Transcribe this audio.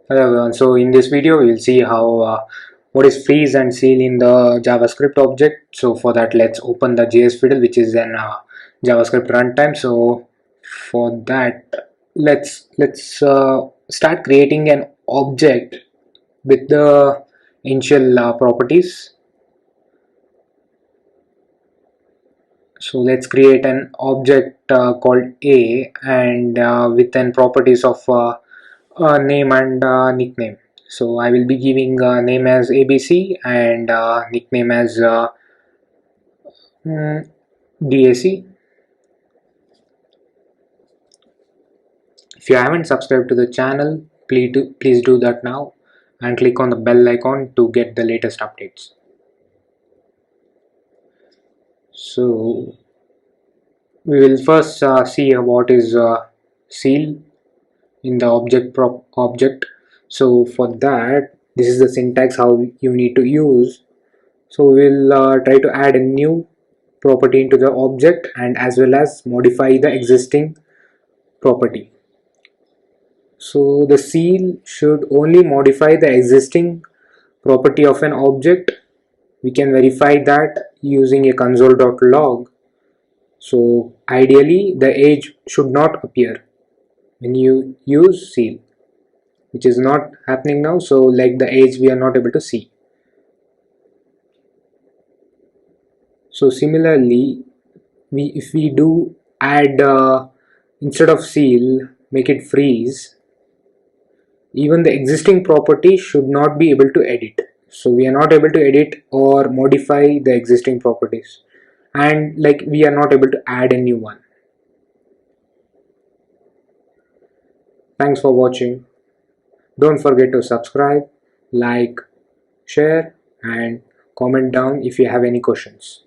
Hello everyone. So in this video we will see how what is freeze and seal in the JavaScript object. So for that, let's open the JS fiddle, which is an JavaScript runtime. So for that, let's start creating an object with the initial properties. So let's create an object called A, and with an properties of name and nickname. So I will be giving name as ABC and nickname as DAC. If you haven't subscribed to the channel, please do that now and click on the bell icon to get the latest updates. So we will first see what is seal in the object. So for that, this is the syntax how you need to use. So we'll try to add a new property into the object and as well as modify the existing property. So the seal should only modify the existing property of an object. We can verify that using a console.log. So ideally the age should not appear when you use seal, which is not happening now. So like the age we are not able to see. So similarly, if we do add instead of seal, make it freeze, even the existing property should not be able to edit. So we are not able to edit or modify the existing properties, and like we are not able to add a new one. Thanks for watching. Don't forget to subscribe, like, share and comment down if you have any questions.